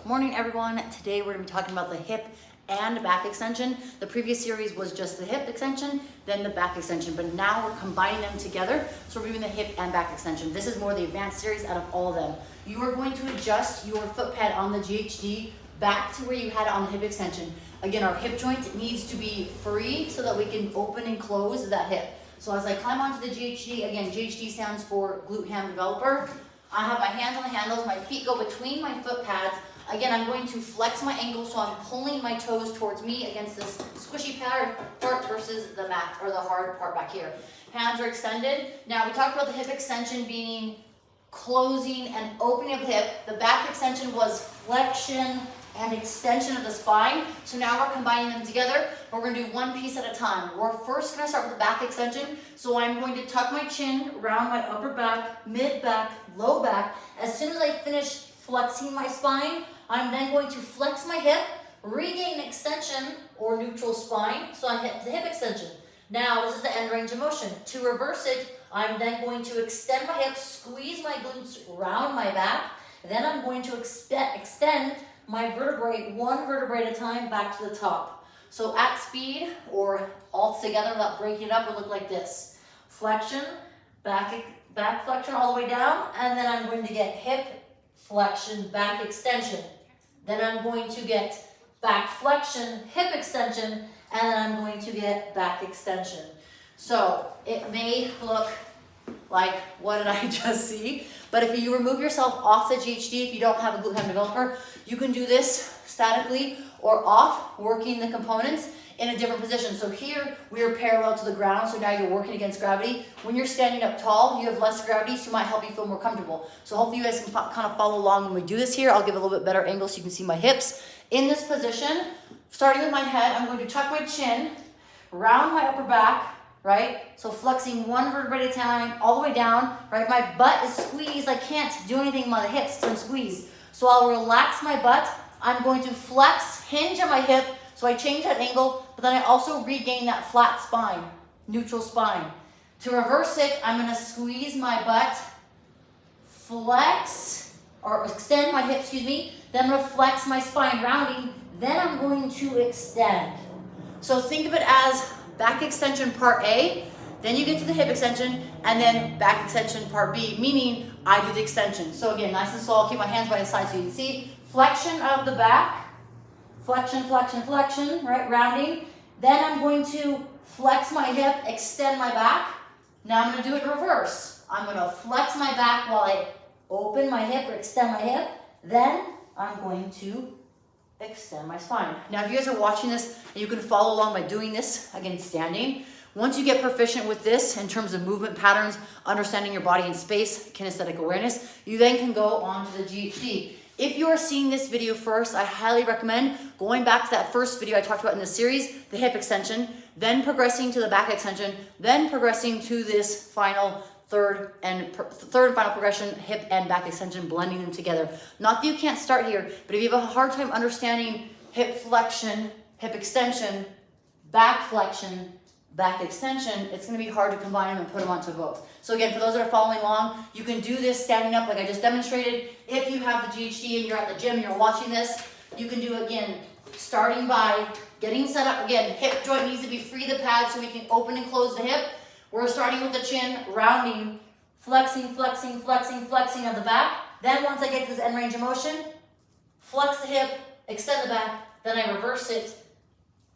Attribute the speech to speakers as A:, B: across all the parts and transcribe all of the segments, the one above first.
A: morning everyone. Today we're going to be talking about the hip and back extension. The previous series was just the hip extension, then the back extension, but now we're combining them together. So we're doing the hip and back extension. This is more the advanced series out of all of them. You are going to adjust your foot pad on the GHD back to where you had it on the hip extension. Again, our hip joint needs to be free so that we can open and close that hip. So as I climb onto the GHD, again, GHD stands for Glute Ham Developer. I have my hands on the handles, my feet go between my foot pads. Again, I'm going to flex my ankles so I'm pulling my toes towards me against this squishy part versus the mat or the hard part back here. Hands are extended. Now we talked about the hip extension being closing and opening of the hip. The back extension was flexion and extension of the spine. So now we're combining them together, but we're gonna do one piece at a time. We're first gonna start with the back extension. So I'm going to tuck my chin around my upper back, mid back, low back. As soon as I finish flexing my spine, I'm then going to flex my hip, regain extension or neutral spine. So I hit the hip extension. Now this is the end range of motion. To reverse it, I'm then going to extend my hips, squeeze my glutes around my back. Then I'm going to extend my vertebrae, one vertebrae at a time, back to the top. So at speed or all together without breaking it up, it would look like this. Flexion, back flexion all the way down, and then I'm going to get hip flexion, back extension. Then I'm going to get back flexion, hip extension, and then I'm going to get back extension. So it may look like, what did I just see? But if you remove yourself off the GHD, if you don't have a Glute Ham Developer, you can do this statically or off, working the components in a different position. So here we are parallel to the ground, so now you're working against gravity. When you're standing up tall, you have less gravity, so it might help you feel more comfortable. So hopefully you guys can kind of follow along when we do this here. I'll give a little bit better angle so you can see my hips. In this position, starting with my head, I'm going to tuck my chin, round my upper back, right? So flexing one vertebrae at a time, all the way down, right? My butt is squeezed. I can't do anything with my hips, so I'm squeezed. So I'll relax my butt. I'm going to flex, hinge at my hip, so I change that angle, but then I also regain that flat spine, neutral spine. To reverse it, I'm gonna squeeze my butt, flex, or extend my hip, then I'm gonna flex my spine, rounding, then I'm going to extend. So think of it as back extension part A, then you get to the hip extension, and then back extension part B, meaning I do the extension. So again, nice and slow, I'll keep my hands by the side so you can see. Flexion of the back, flexion, flexion, flexion, right, rounding. Then I'm going to flex my hip, extend my back. Now I'm gonna do it in reverse. I'm gonna flex my back while I open my hip or extend my hip. Then I'm going to extend my spine. Now, if you guys are watching this and you can follow along by doing this, again, standing, once you get proficient with this in terms of movement patterns, understanding your body in space, kinesthetic awareness, you then can go on to the GHD. If you are seeing this video first, I highly recommend going back to that first video I talked about in the series, the hip extension, then progressing to the back extension, then progressing to this final third and final progression, hip and back extension, blending them together. Not that you can't start here, but if you have a hard time understanding hip flexion, hip extension, back flexion, back extension, it's gonna be hard to combine them and put them onto both. So again, for those that are following along, you can do this standing up like I just demonstrated. If you have the GHD and you're at the gym and you're watching this, you can do, again, starting by getting set up. Again, hip joint needs to be free of the pad so we can open and close the hip. We're starting with the chin, rounding, flexing, flexing, flexing, flexing of the back. Then once I get to this end range of motion, flex the hip, extend the back, then I reverse it,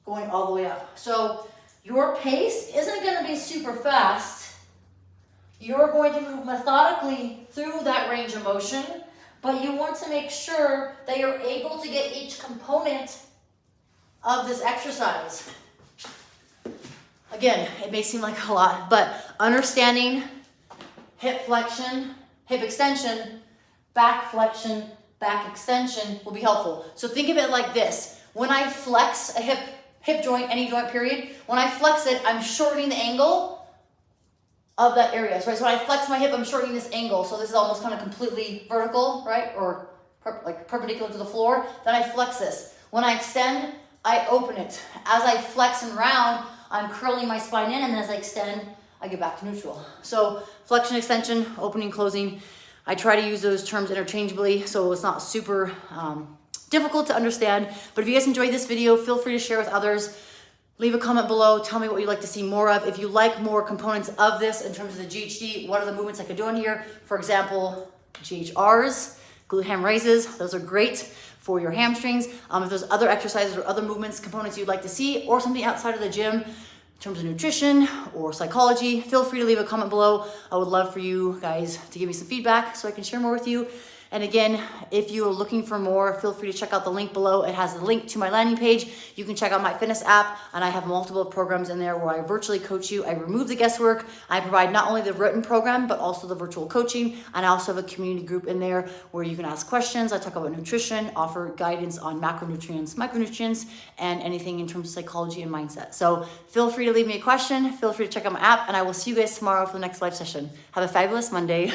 A: going all the way up. So your pace isn't gonna be super fast. You're going to move methodically through that range of motion, but you want to make sure that you're able to get each component of this exercise. Again, it may seem like a lot, but understanding hip flexion, hip extension, back flexion, back extension will be helpful. So think of it like this. When I flex a hip joint, any joint period, when I flex it, I'm shortening the angle of that area. So when I flex my hip, I'm shortening this angle. So this is almost kind of completely vertical, right? Or like perpendicular to the floor. Then I flex this. When I extend, I open it. As I flex and round, I'm curling my spine in, and then as I extend, I get back to neutral. So flexion, extension, opening, closing. I try to use those terms interchangeably so it's not super difficult to understand. But if you guys enjoyed this video, feel free to share with others. Leave a comment below, tell me what you'd like to see more of. If you like more components of this in terms of the GHD, what are the movements I could do in here? For example, GHRs, glute ham raises, those are great for your hamstrings. If there's other exercises or other movements, components you'd like to see, or something outside of the gym in terms of nutrition or psychology, feel free to leave a comment below. I would love for you guys to give me some feedback so I can share more with you. And again, if you are looking for more, feel free to check out the link below. It has the link to my landing page. You can check out my fitness app, and I have multiple programs in there where I virtually coach you. I remove the guesswork. I provide not only the written program, but also the virtual coaching. And I also have a community group in there where you can ask questions. I talk about nutrition, offer guidance on macronutrients, micronutrients, and anything in terms of psychology and mindset. So feel free to leave me a question. Feel free to check out my app, and I will see you guys tomorrow for the next live session. Have a fabulous Monday.